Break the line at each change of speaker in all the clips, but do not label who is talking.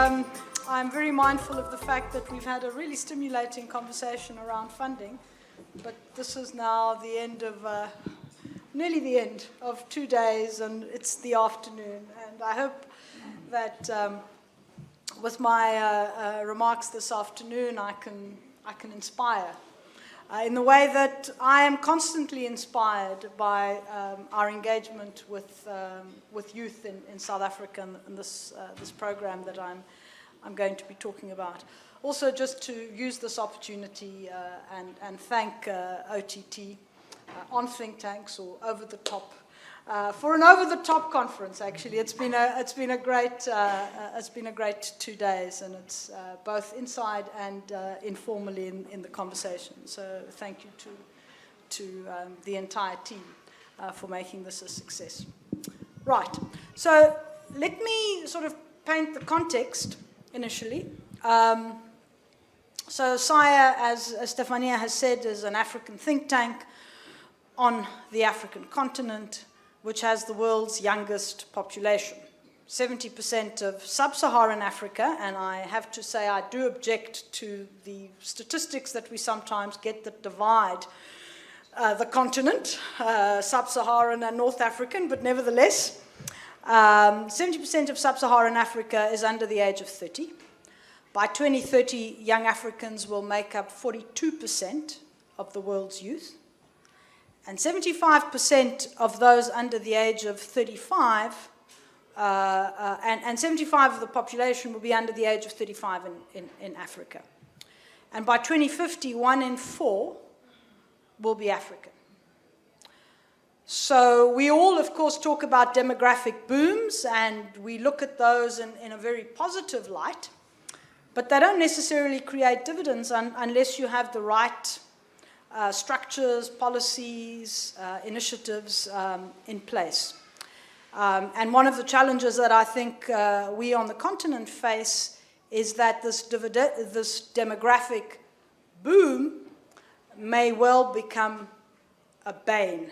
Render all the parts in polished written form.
I'm very mindful of the fact that we've had a really stimulating conversation around funding, but this is now the end of, nearly the end of 2 days, and it's the afternoon. And I hope that with my remarks this afternoon, I can inspire in the way that I am constantly inspired by our engagement with youth in South Africa and this program that I'm going to be talking about. Also, just to use this opportunity and thank OTT on think tanks or over the top for an over the top conference. Actually, it's been a great 2 days, and it's both inside and informally in the conversation. So thank you to the entire team for making this a success. Right. So let me sort of paint the context initially. So SIA, as Stefania has said, is an African think tank on the African continent, which has the world's youngest population. 70% of sub-Saharan Africa, and I have to say I do object to the statistics that we sometimes get that divide the continent, sub-Saharan and North African, but nevertheless, 70% of sub-Saharan Africa is under the age of 30. By 2030, young Africans will make up 42% of the world's youth. And 75% of those under the age of 35, and 75% of the population will be under the age of 35 in Africa. And by 2050, 1 in 4 will be African. So we all, of course, talk about demographic booms, and we look at those in a very positive light, but they don't necessarily create dividends unless you have the right structures, policies, initiatives in place. And one of the challenges that I think we on the continent face is that this demographic boom may well become a bane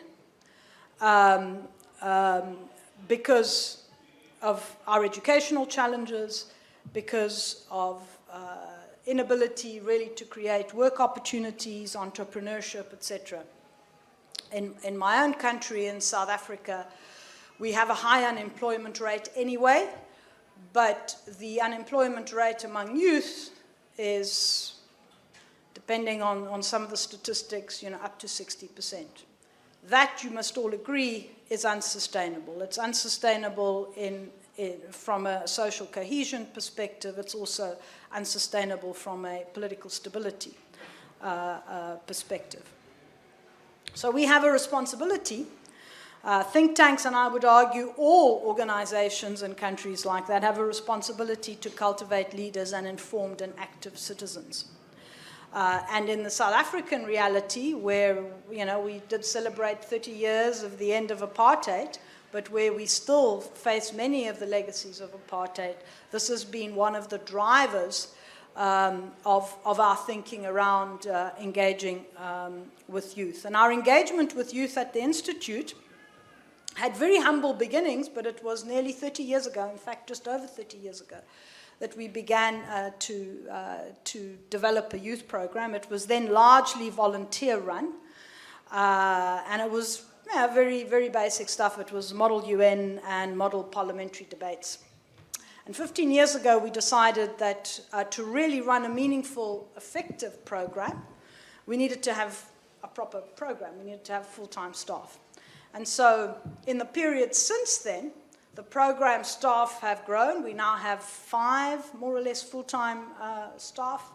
because of our educational challenges, because of inability really to create work opportunities, entrepreneurship, etc. In my own country, in South Africa, we have a high unemployment rate anyway, but the unemployment rate among youth is, depending on some of the statistics, up to 60%. That, you must all agree, is unsustainable. It's unsustainable from a social cohesion perspective. It's also unsustainable from a political stability perspective. So we have a responsibility. Think tanks, and I would argue all organizations and countries like that, have a responsibility to cultivate leaders and informed and active citizens. And in the South African reality, where we did celebrate 30 years of the end of apartheid, but where we still face many of the legacies of apartheid, this has been one of the drivers of our thinking around engaging with youth. And our engagement with youth at the Institute had very humble beginnings, but it was nearly 30 years ago, in fact, just over 30 years ago, that we began to develop a youth program. It was then largely volunteer-run, and it was very, very basic stuff. It was model UN and model parliamentary debates. And 15 years ago, we decided that to really run a meaningful, effective program, we needed to have a proper program. We needed to have full-time staff. And so in the period since then, the program staff have grown. We now have 5, more or less, full-time staff.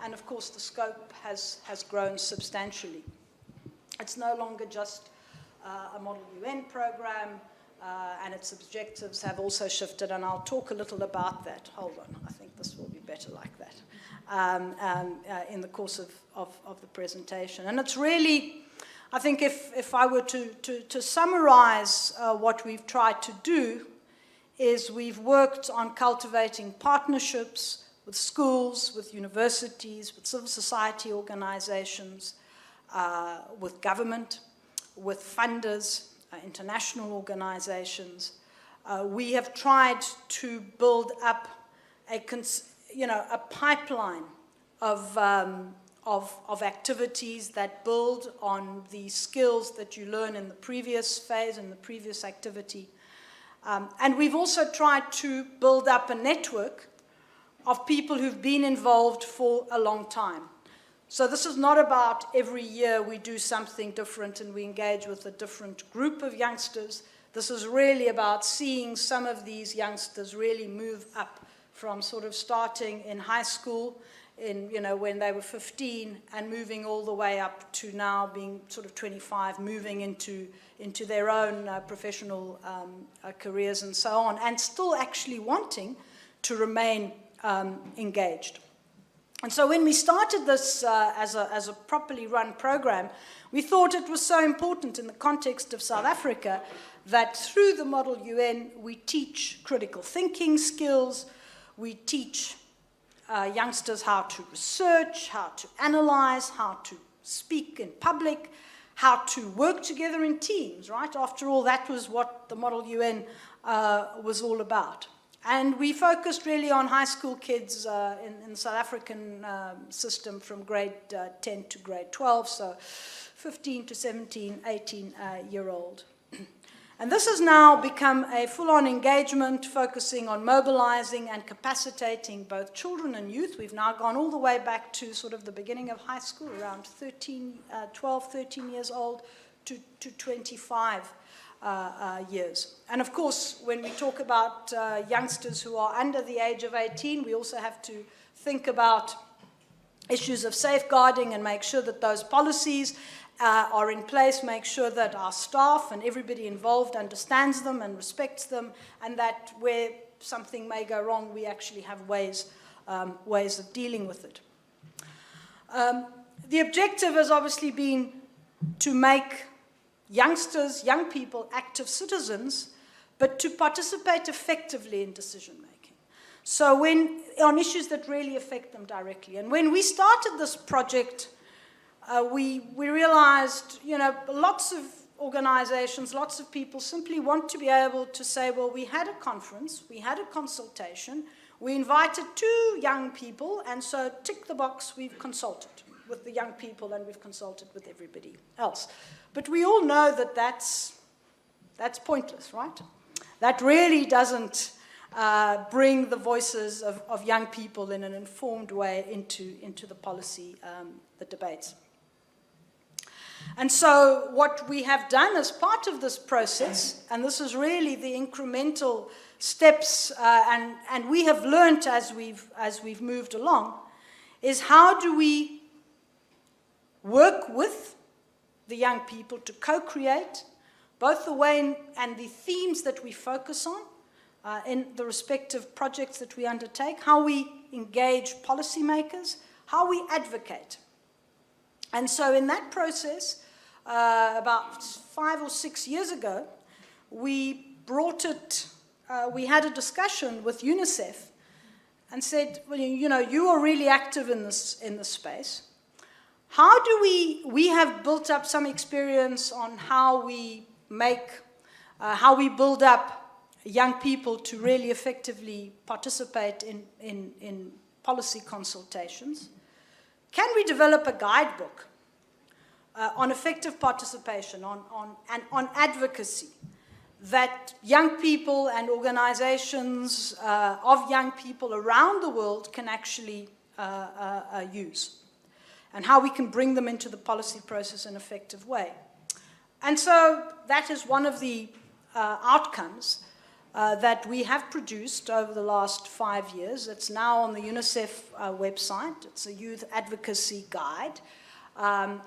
And of course, the scope has grown substantially. It's no longer just a model UN program, and its objectives have also shifted, and I'll talk a little about that. Hold on, I think this will be better like that in the course of the presentation. And it's really, I think if I were to summarize what we've tried to do, is we've worked on cultivating partnerships with schools, with universities, with civil society organizations, with government, with funders, international organizations. We have tried to build up a pipeline of activities that build on the skills that you learn in the previous phase and the previous activity. And we've also tried to build up a network of people who've been involved for a long time. So this is not about every year we do something different and we engage with a different group of youngsters. This is really about seeing some of these youngsters really move up from sort of starting in high school when they were 15 and moving all the way up to now being sort of 25, moving into their own professional careers and so on, and still actually wanting to remain engaged. And so when we started this as a properly run program, we thought it was so important in the context of South Africa that through the Model UN, we teach critical thinking skills, we teach youngsters how to research, how to analyze, how to speak in public, how to work together in teams, right? After all, that was what the Model UN was all about. And we focused really on high school kids in the South African system from grade 10 to grade 12, so 15 to 17, 18-year-old. And this has now become a full-on engagement focusing on mobilizing and capacitating both children and youth. We've now gone all the way back to sort of the beginning of high school, around 12, 13 years old to 25 years. And of course, when we talk about youngsters who are under the age of 18, we also have to think about issues of safeguarding and make sure that those policies are in place, make sure that our staff and everybody involved understands them and respects them, and that where something may go wrong, we actually have ways of dealing with it. The objective has obviously been to make youngsters, young people, active citizens, but to participate effectively in decision-making. So on issues that really affect them directly. And when we started this project, we realized, lots of organizations, lots of people simply want to be able to say, well, we had a conference, we had a consultation, we invited 2 young people, and so tick the box, we've consulted with the young people and we've consulted with everybody else. But we all know that that's pointless, right? That really doesn't bring the voices of young people in an informed way into the policy, the debates. And so what we have done as part of this process, and this is really the incremental steps, and we have learned as we've moved along, is how do we work with the young people to co-create both the way and the themes that we focus on in the respective projects that we undertake, how we engage policymakers, how we advocate. And so in that process, about 5 or 6 years ago, we had a discussion with UNICEF and said, well, you are really active in this space. How do we have built up some experience on how we build up young people to really effectively participate in policy consultations? Can we develop a guidebook on effective participation, on advocacy, that young people and organizations of young people around the world can actually use, and how we can bring them into the policy process in an effective way? And so that is one of the outcomes that we have produced over the last 5 years. It's now on the UNICEF website. It's a youth advocacy guide.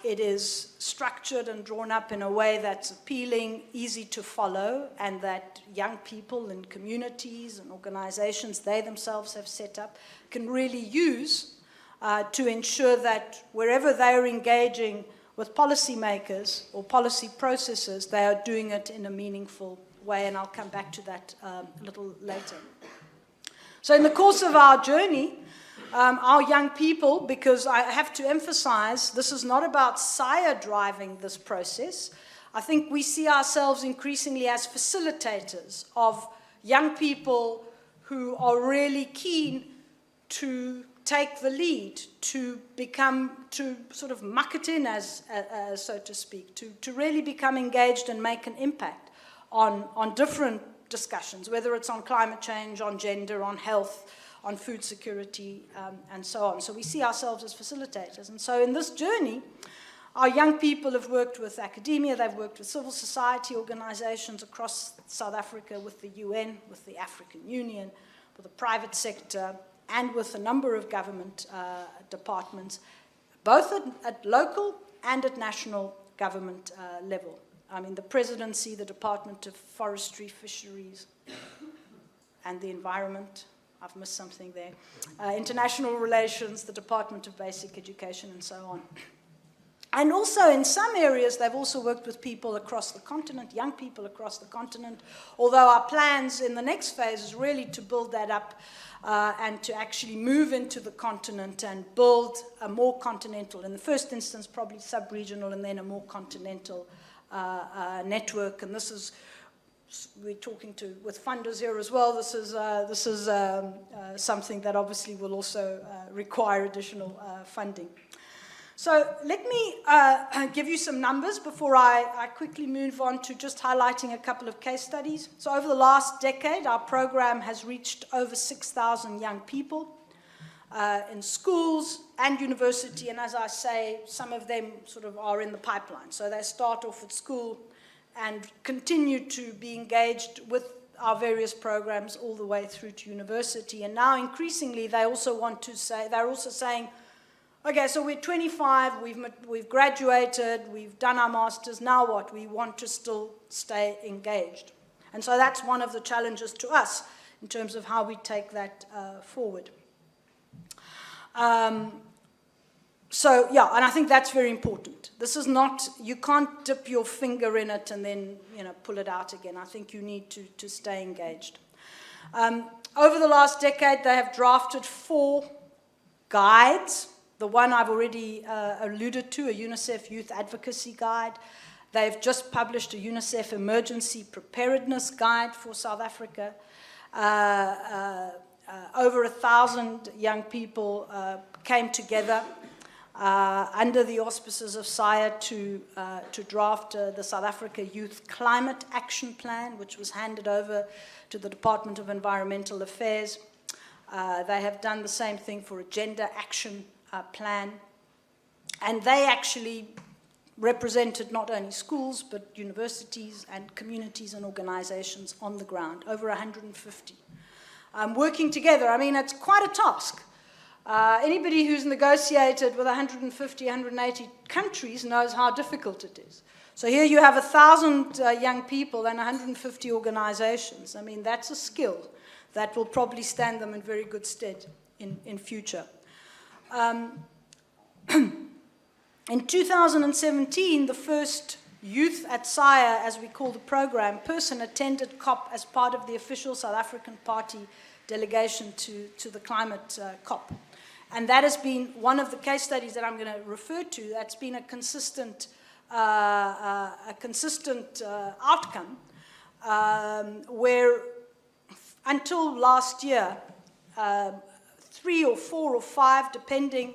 It is structured and drawn up in a way that's appealing, easy to follow, and that young people and communities and organizations they themselves have set up can really use to ensure that wherever they're engaging with policymakers or policy processes, they are doing it in a meaningful way, and I'll come back to that a little later. So in the course of our journey, our young people, because I have to emphasize, this is not about SIRE driving this process. I think we see ourselves increasingly as facilitators of young people who are really keen to take the lead, to sort of muck it in, as so to speak, to really become engaged and make an impact on different discussions, whether it's on climate change, on gender, on health, on food security, and so on. So we see ourselves as facilitators. And so in this journey, our young people have worked with academia, they've worked with civil society organizations across South Africa, with the UN, with the African Union, with the private sector, and with a number of government departments, both at local and at national government level. I mean, the presidency, the Department of Forestry, Fisheries, and the Environment. I've missed something there. International Relations, the Department of Basic Education, and so on. And also, in some areas, they've also worked with people across the continent, young people across the continent, although our plans in the next phase is really to build that up and to actually move into the continent and build a more continental, in the first instance, probably sub-regional, and then a more continental network. And this is, we're talking with funders here as well. This is something that obviously will also require additional funding. So let me give you some numbers before I quickly move on to just highlighting a couple of case studies. So over the last decade, our program has reached over 6,000 young people in schools and university, and as I say, some of them sort of are in the pipeline. So they start off at school and continue to be engaged with our various programs all the way through to university. And now increasingly, they also want to say, they're also saying, okay, so we're 25, we've graduated, we've done our masters, now what? We want to still stay engaged. And so that's one of the challenges to us in terms of how we take that forward. So yeah, and I think that's very important. This is not, you can't dip your finger in it and then, pull it out again. I think you need to stay engaged. Over the last decade, they have drafted 4 guides. The one I've already alluded to, a UNICEF Youth Advocacy Guide. They've just published a UNICEF Emergency Preparedness Guide for South Africa. Over 1,000 young people came together under the auspices of SIA to draft the South Africa Youth Climate Action Plan, which was handed over to the Department of Environmental Affairs. They have done the same thing for a gender action plan, and they actually represented not only schools but universities and communities and organizations on the ground, over 150. Working together, I mean, it's quite a task. Anybody who's negotiated with 150, 180 countries knows how difficult it is. So here you have 1,000 young people and 150 organizations. I mean, that's a skill that will probably stand them in very good stead in future. In 2017, the first Youth at SIA, as we call the program, person attended COP as part of the official South African Party delegation to the climate COP. And that has been one of the case studies that I'm going to refer to. That's been a consistent outcome where until last year, 3 or 4 or 5, depending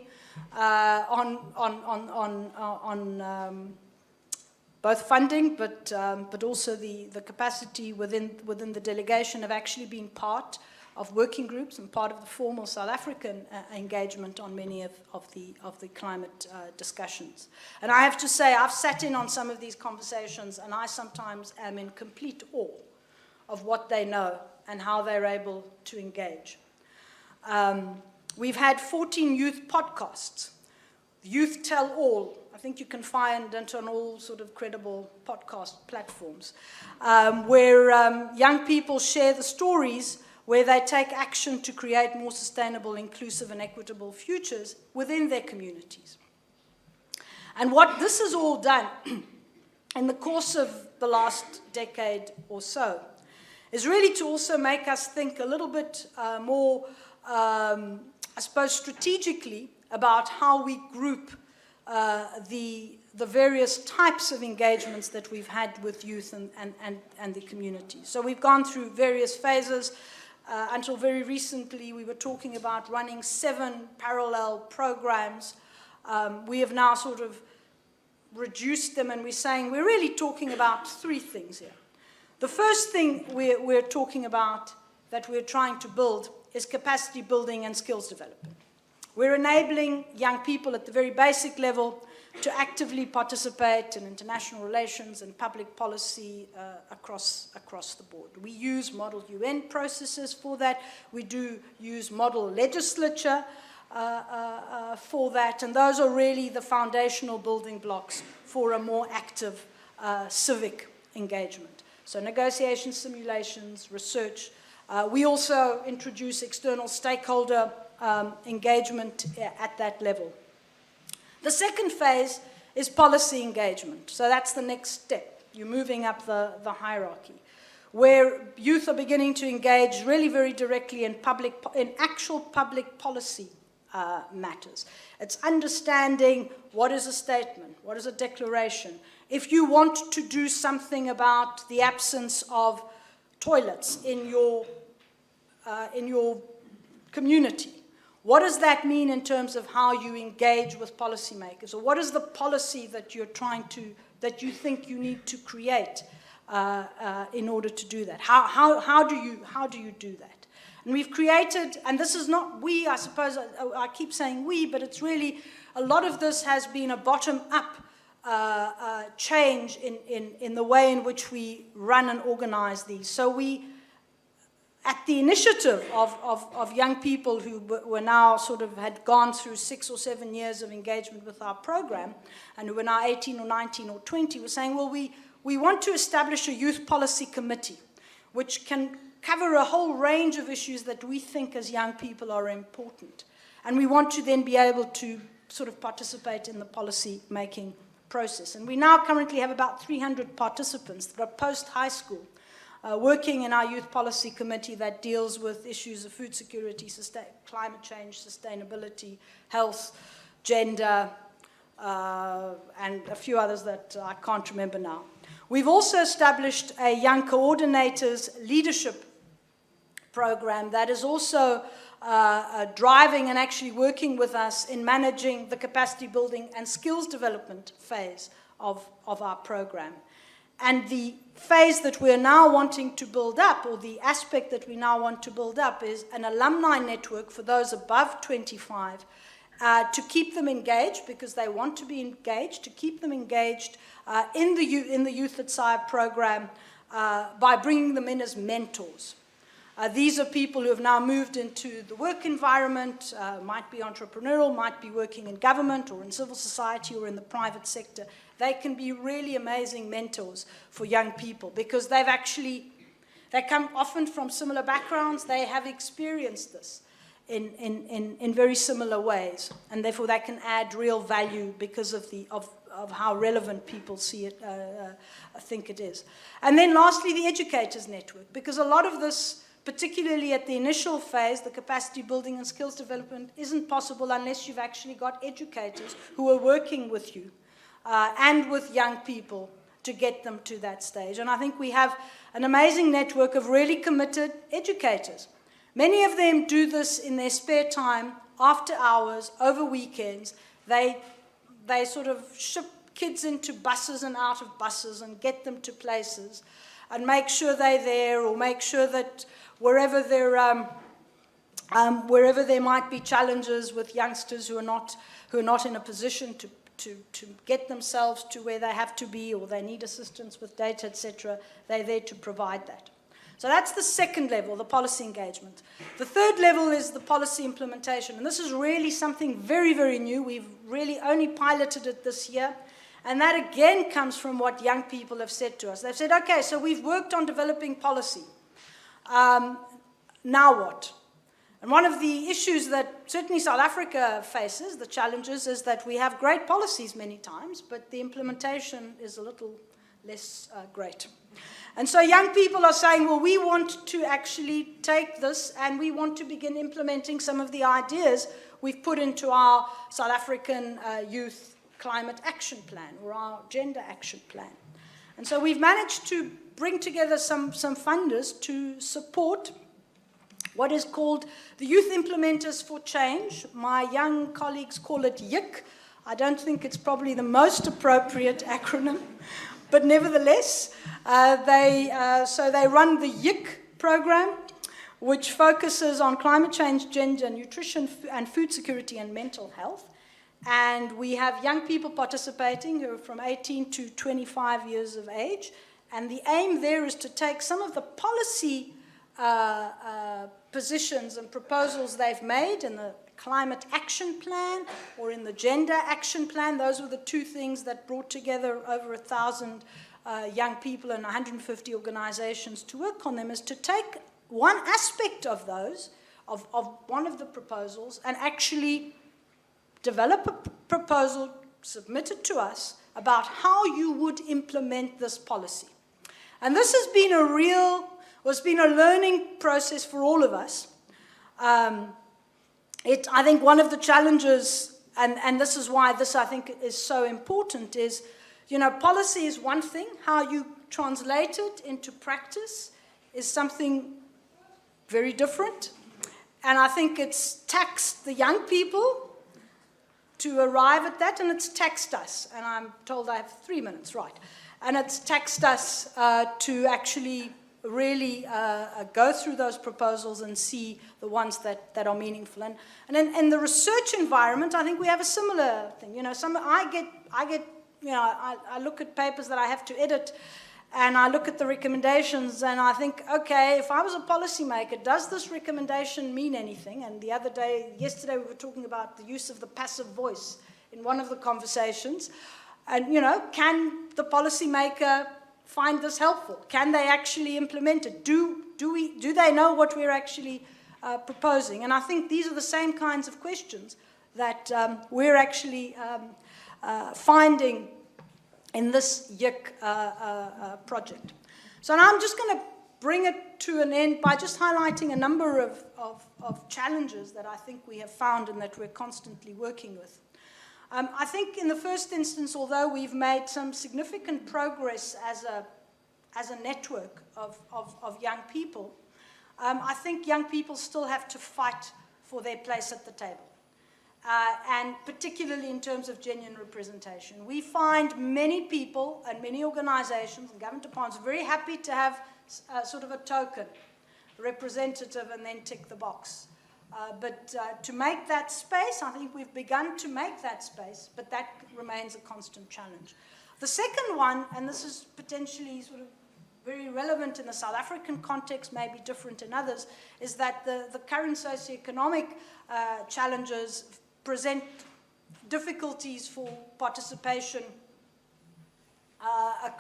on both funding, but also the capacity within the delegation of actually being part of working groups and part of the formal South African engagement on many of the climate discussions. And I have to say, I've sat in on some of these conversations, and I sometimes am in complete awe of what they know and how they're able to engage. We've had 14 youth podcasts. Youth Tell All. I think you can find it on all sort of credible podcast platforms, where young people share the stories where they take action to create more sustainable, inclusive, and equitable futures within their communities. And what this has all done in the course of the last decade or so is really to also make us think a little bit more, I suppose, strategically about how we group the various types of engagements that we've had with youth and the community. So we've gone through various phases. until very recently, we were talking about running 7 parallel programs. We have now sort of reduced them, and we're saying we're really talking about 3 things here. The first thing we're talking about that we're trying to build is capacity building and skills development. We're enabling young people at the very basic level to actively participate in international relations and public policy across the board. We use model UN processes for that. We do use model legislature for that, and those are really the foundational building blocks for a more active civic engagement. So negotiation simulations, research. We also introduce external stakeholder engagement at that level. The second phase is policy engagement. So that's the next step. You're moving up the hierarchy, where youth are beginning to engage really very directly in actual public policy matters. It's understanding what is a statement, what is a declaration. If you want to do something about the absence of toilets in your community, what does that mean in terms of how you engage with policymakers? Or what is the policy that that you think you need to create in order to do that? How do you do that? And we've created, and this is not we, I suppose, I keep saying we, but it's really, a lot of this has been a bottom-up change in the way in which we run and organize these. So we, at the initiative of young people who were now sort of had gone through 6 or 7 years of engagement with our program, and who were now 18 or 19 or 20, were saying, well, we want to establish a youth policy committee, which can cover a whole range of issues that we think as young people are important. And we want to then be able to sort of participate in the policy making process. And we now currently have about 300 participants that are post-high school, working in our youth policy committee that deals with issues of food security, climate change, sustainability, health, gender, and a few others that I can't remember now. We've also established a young coordinators leadership program that is also driving and actually working with us in managing the capacity building and skills development phase of our program. And the phase that we're now wanting to build up, or the aspect that we now want to build up, is an alumni network for those above 25 to keep them engaged, because they want to be engaged, to keep them engaged in the Youth at SIRE program by bringing them in as mentors. These are people who have now moved into the work environment, might be entrepreneurial, might be working in government or in civil society or in the private sector. They can be really amazing mentors for young people, because they come often from similar backgrounds. They have experienced this in very similar ways, and therefore they can add real value because of how relevant people see it, think it is. And then lastly, the educators network, because a lot of this, particularly at the initial phase, the capacity building and skills development, isn't possible unless you've actually got educators who are working with you and with young people to get them to that stage. And I think we have an amazing network of really committed educators. Many of them do this in their spare time, after hours, over weekends. They sort of ship kids into buses and out of buses and get them to places and make sure they're there, or make sure that wherever there might be challenges with youngsters who are not in a position to get themselves to where they have to be, or they need assistance with data, etc., they're there to provide that. So that's the second level, the policy engagement. The third level is the policy implementation, and this is really something very, very new. We've really only piloted it this year, and that again comes from what young people have said to us. They've said, okay, so we've worked on developing policy. Now what? And one of the issues that certainly South Africa faces, the challenges, is that we have great policies many times, but the implementation is a little less great. And so young people are saying, well, we want to actually take this and we want to begin implementing some of the ideas we've put into our South African Youth Climate Action Plan, or our Gender Action Plan. And so we've managed to bring together some funders to support what is called the Youth Implementers for Change. My young colleagues call it YIC. I don't think it's probably the most appropriate acronym, but nevertheless, so they run the YIC program, which focuses on climate change, gender, nutrition, and food security and mental health. And we have young people participating who are from 18 to 25 years of age. And the aim there is to take some of the policy positions and proposals they've made in the Climate Action Plan or in the Gender Action Plan. Those were the two things that brought together over 1,000 young people and 150 organizations to work on them, is to take one aspect of those, of one of the proposals, and actually develop a proposal, submit it to us, about how you would implement this policy. And this has been a learning process for all of us. I think one of the challenges, and this is why this I think is so important, is, policy is one thing. How you translate it into practice is something very different. And I think it's taxed the young people to arrive at that, and it's taxed us. And I'm told I have 3 minutes, right. And it's taxed us to actually really go through those proposals and see the ones that are meaningful. And in the research environment, I think we have a similar thing. I look at papers that I have to edit, and I look at the recommendations, and I think, okay, if I was a policymaker, does this recommendation mean anything? And yesterday we were talking about the use of the passive voice in one of the conversations. And, can the policymaker find this helpful? Can they actually implement it? Do they know what we're actually proposing? And I think these are the same kinds of questions that we're actually finding in this YIC project. So now I'm just going to bring it to an end by just highlighting a number of challenges that I think we have found and that we're constantly working with. I think in the first instance, although we've made some significant progress as a network of young people, I think young people still have to fight for their place at the table. And particularly in terms of genuine representation. We find many people and many organizations and government departments very happy to have sort of a token representative and then tick the box. But to make that space, I think we've begun to make that space, but that remains a constant challenge. The second one, and this is potentially sort of very relevant in the South African context, may be different in others, is that the current socioeconomic challenges present difficulties for participation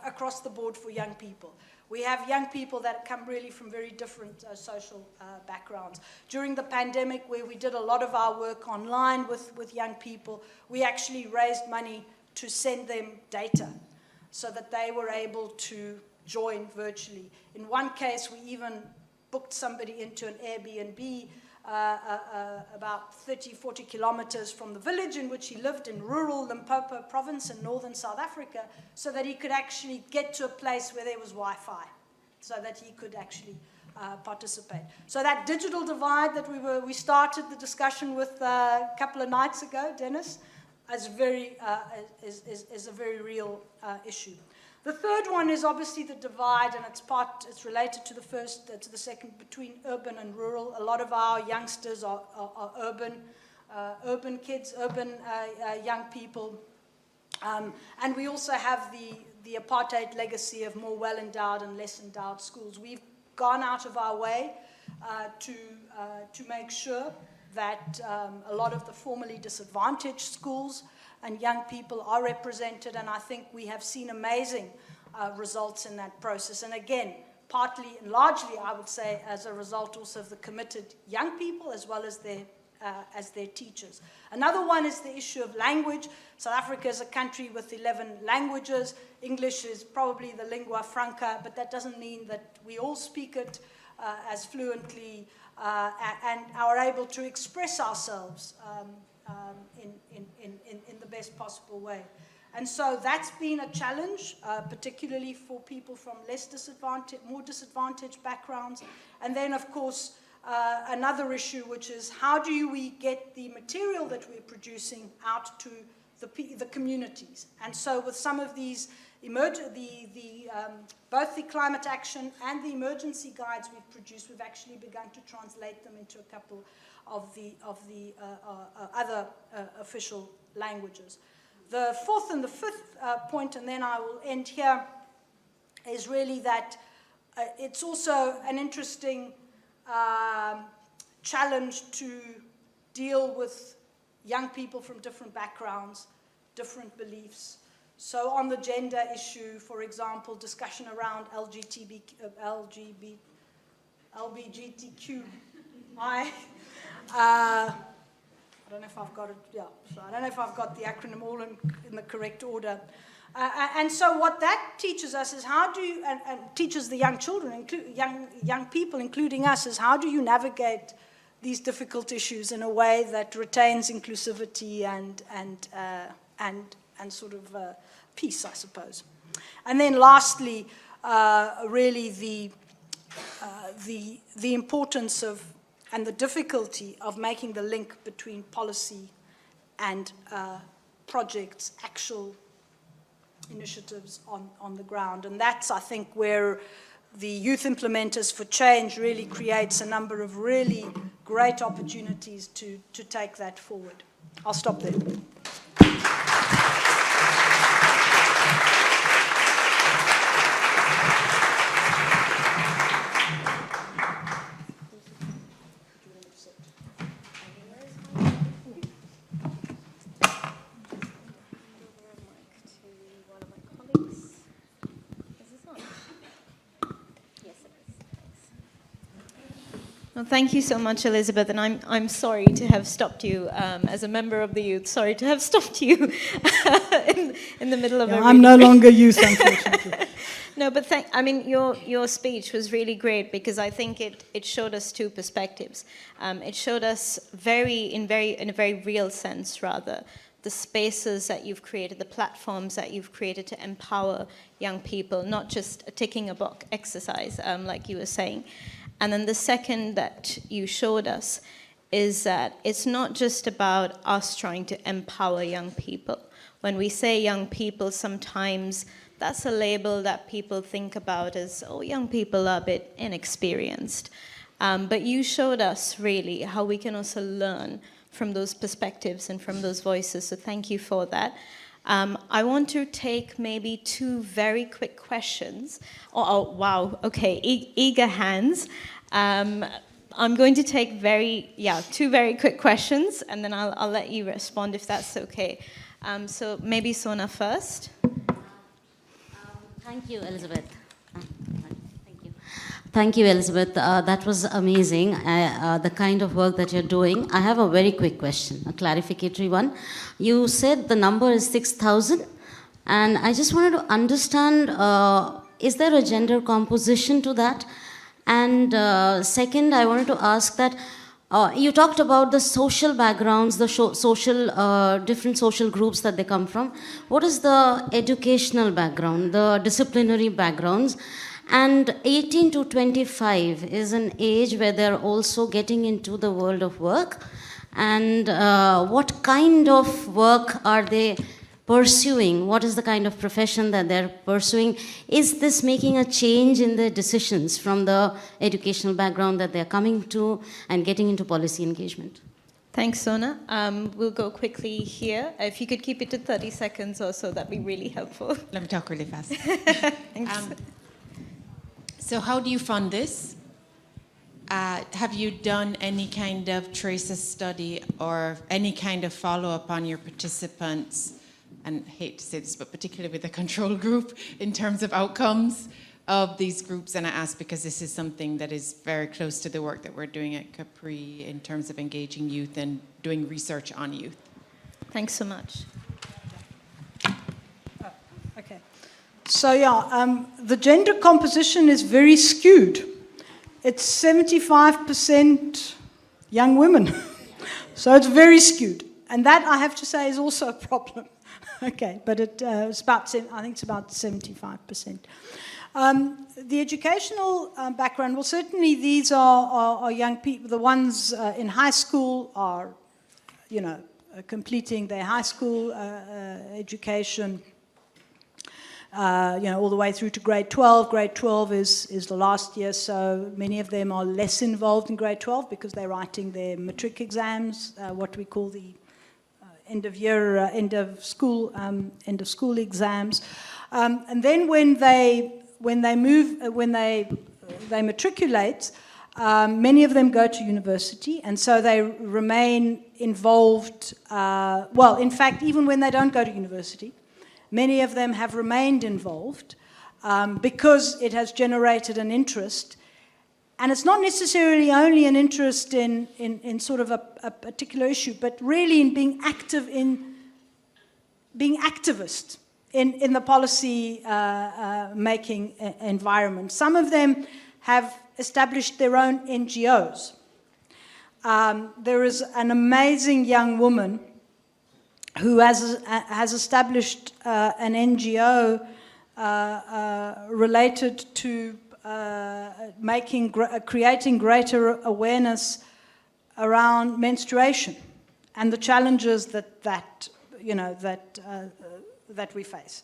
across the board for young people. We have young people that come really from very different social backgrounds. During the pandemic, where we did a lot of our work online with young people, we actually raised money to send them data so that they were able to join virtually. In one case, we even booked somebody into an Airbnb about 30, 40 kilometers from the village in which he lived in rural Limpopo province in northern South Africa, so that he could actually get to a place where there was Wi-Fi, so that he could actually participate. So that digital divide that we started the discussion with a couple of nights ago, Dennis, is a very real issue. The third one is obviously the divide, and it's related to the second, between urban and rural. A lot of our youngsters are urban kids, urban young people. And we also have the apartheid legacy of more well-endowed and less endowed schools. We've gone out of our way to make sure that a lot of the formerly disadvantaged schools and young people are represented, and I think we have seen amazing results in that process. And again, partly and largely, I would say, as a result also of the committed young people as well as their teachers. Another one is the issue of language. South Africa is a country with 11 languages. English is probably the lingua franca, but that doesn't mean that we all speak it as fluently and are able to express ourselves in the best possible way. And so that's been a challenge, particularly for people from more disadvantaged backgrounds. And then, of course, another issue, which is how do we get the material that we're producing out to the communities. And so with some of these both the climate action and the emergency guides we've produced, we've actually begun to translate them into a couple of the other official languages. The fourth and the fifth point, and then I will end here, is really that it's also an interesting challenge to deal with young people from different backgrounds, different beliefs. So on the gender issue, for example, discussion around LGBTQI. I don't know if I've got it, yeah. So I don't know if I've got the acronym all in the correct order. And so what that teaches us is how do you, and teaches the young children, young people, including us, is how do you navigate these difficult issues in a way that retains inclusivity and sort of peace, I suppose. And then lastly, really the importance of and the difficulty of making the link between policy and projects, actual initiatives on the ground. And that's, I think, where the Youth Implementers for Change really creates a number of really great opportunities to take that forward. I'll stop there.
Well, thank you so much, Elizabeth, and I'm sorry to have stopped you as a member of the youth. Sorry to have stopped you in the middle of a.
I'm no longer youth, unfortunately.
No, but I mean, your speech was really great because I think it showed us two perspectives. It showed us in a very real sense, rather, the spaces that you've created, the platforms that you've created to empower young people, not just a ticking a box exercise, like you were saying. And then the second that you showed us is that it's not just about us trying to empower young people. When we say young people, sometimes that's a label that people think about as, oh, young people are a bit inexperienced. But you showed us really how we can also learn from those perspectives and from those voices, so thank you for that. I want to take maybe two very quick questions. Oh wow, okay, eager hands. I'm going to take two very quick questions, and then I'll let you respond if that's okay. So maybe Sona first.
Thank you, Elizabeth. Thank you, Elizabeth. That was amazing, the kind of work that you're doing. I have a very quick question, a clarificatory one. You said the number is 6,000, and I just wanted to understand, is there a gender composition to that? And second, I wanted to ask that you talked about the social backgrounds, the different social groups that they come from. What is the educational background, the disciplinary backgrounds? And 18 to 25 is an age where they're also getting into the world of work. And what kind of work are they pursuing? What is the kind of profession that they're pursuing? Is this making a change in their decisions from the educational background that they're coming to and getting into policy engagement?
Thanks, Sona. We'll go quickly here. If you could keep it to 30 seconds or so, that'd be really helpful.
Let me talk really fast.
Thanks.
So how do you fund this? Have you done any kind of traces study or any kind of follow-up on your participants? And I hate to say this, but particularly with the control group, in terms of outcomes of these groups. And I ask because this is something that is very close to the work that we're doing at Capri in terms of engaging youth and doing research on youth.
Thanks so much.
Okay. So yeah, the gender composition is very skewed. It's 75% young women. So it's very skewed. And that, I have to say, is also a problem. Okay, but it's about, I think it's about 75%. The educational background, well, certainly these are young people. The ones in high school are, completing their high school education, all the way through to grade 12. Grade 12 is the last year, so many of them are less involved in grade 12 because they're writing their matric exams, what we call the end of school exams. And then when they matriculate, many of them go to university, and so they remain involved. Well, in fact, even when they don't go to university, many of them have remained involved because it has generated an interest. And it's not necessarily only an interest in sort of a particular issue, but really in being active, in being activist in the policy making environment. Some of them have established their own NGOs. There is an amazing young woman who has established an NGO related to creating greater awareness around menstruation and the challenges that we face.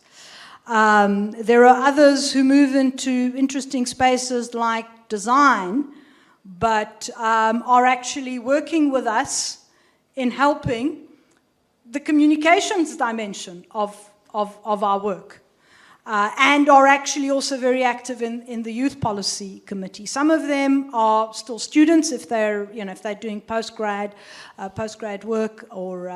There are others who move into interesting spaces like design, but are actually working with us in helping the communications dimension of our work. And are actually also very active in the youth policy committee. Some of them are still students if they're doing postgrad work or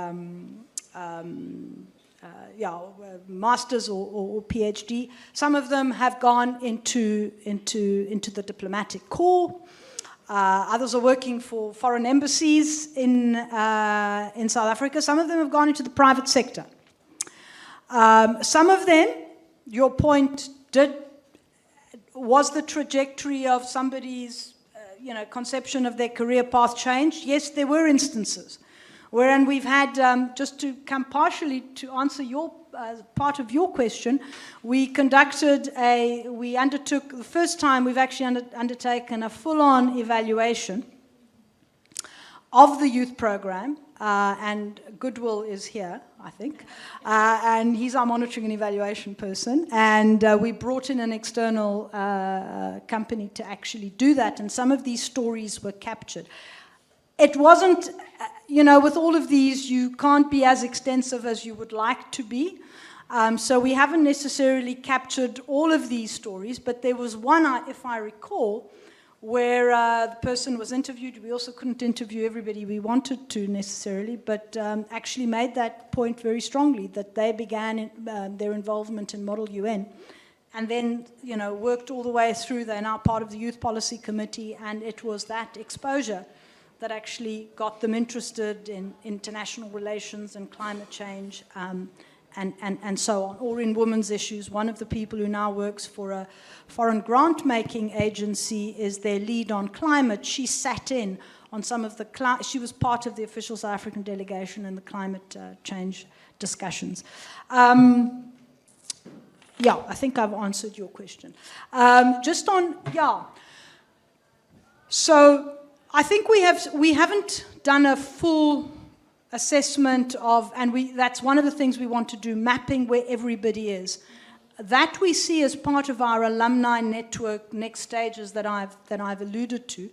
masters or PhD. Some of them have gone into the diplomatic corps. Others are working for foreign embassies in South Africa. Some of them have gone into the private sector. Some of them, your point, was the trajectory of somebody's, conception of their career path changed? Yes, there were instances wherein we've had, just to come partially to answer your part of your question, we undertook, the first time we've actually undertaken a full-on evaluation of the youth program, and Goodwill is here, I think, and he's our monitoring and evaluation person, and we brought in an external company to actually do that, and some of these stories were captured. It wasn't, with all of these, you can't be as extensive as you would like to be, so we haven't necessarily captured all of these stories, but there was one, if I recall, where the person was interviewed. We also couldn't interview everybody we wanted to necessarily, but actually made that point very strongly, that they began their involvement in Model UN, and then worked all the way through. They're now part of the Youth Policy Committee, and it was that exposure that actually got them interested in international relations and climate change, and so on, or in women's issues. One of the people who now works for a foreign grant-making agency is their lead on climate. She sat in on some of the, she was part of the official South African delegation in the climate change discussions. I think I've answered your question. So I think we haven't done a full assessment of, and that's one of the things we want to do, mapping where everybody is. That we see as part of our alumni network next stages that I've alluded to.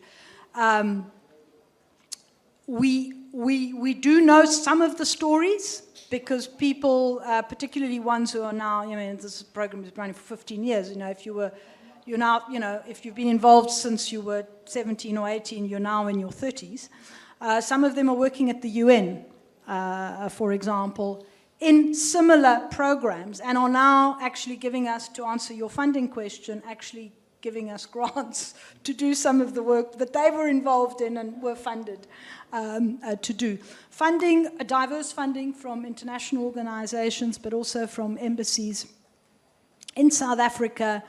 We do know some of the stories because people, particularly ones who are now, this program is running for 15 years. If you've been involved since you were 17 or 18, you're now in your 30s. Some of them are working at the UN, for example, in similar programs, and are now actually giving us, to answer your funding question, actually giving us grants to do some of the work that they were involved in and were funded to do. Funding, diverse funding from international organizations, but also from embassies in South Africa,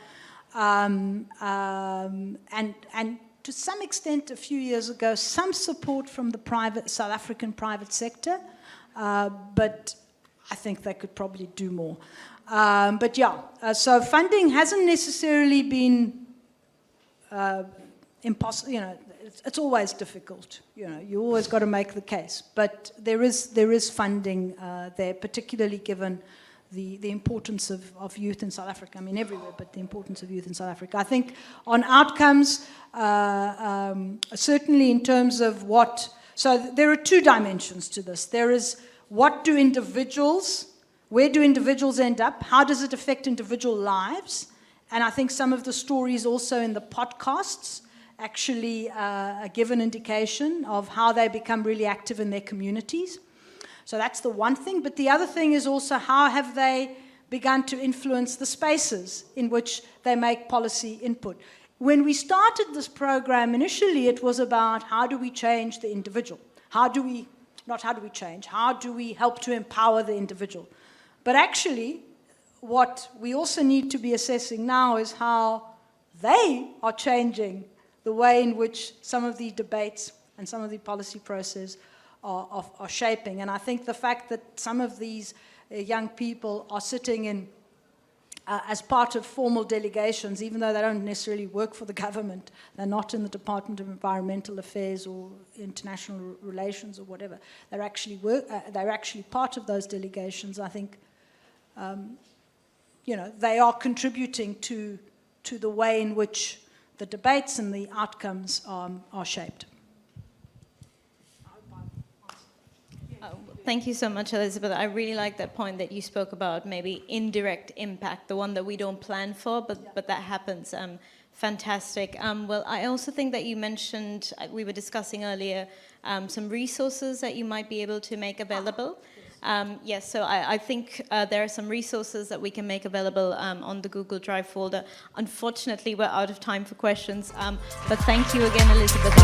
and to some extent, a few years ago, some support from the South African private sector, but I think they could probably do more. But yeah, so funding hasn't necessarily been impossible. You know, it's always difficult. You know, you always got to make the case. But there is funding there, particularly given the importance of youth in South Africa. I mean, everywhere, but the importance of youth in South Africa. I think on outcomes, certainly in terms of what... So there are two dimensions to this. There is what do individuals... Where do individuals end up? How does it affect individual lives? And I think some of the stories also in the podcasts actually give an indication of how they become really active in their communities. So that's the one thing. But the other thing is also how have they begun to influence the spaces in which they make policy input. When we started this program, initially it was about how do we change the individual? How do we help to empower the individual? But actually, what we also need to be assessing now is how they are changing the way in which some of the debates and some of the policy process are shaping. And I think the fact that some of these young people are sitting in as part of formal delegations, even though they don't necessarily work for the government, they're not in the Department of Environmental Affairs or International Relations or whatever, they're actually part of those delegations. I think you know, they are contributing to the way in which the debates and the outcomes are shaped.
Thank you so much, Elizabeth. I really like that point that you spoke about, maybe indirect impact, the one that we don't plan for, but that happens. Fantastic. Well, I also think that you mentioned, we were discussing earlier, some resources that you might be able to make available. Yes, so I think there are some resources that we can make available on the Google Drive folder. Unfortunately, we're out of time for questions, but thank you again, Elizabeth.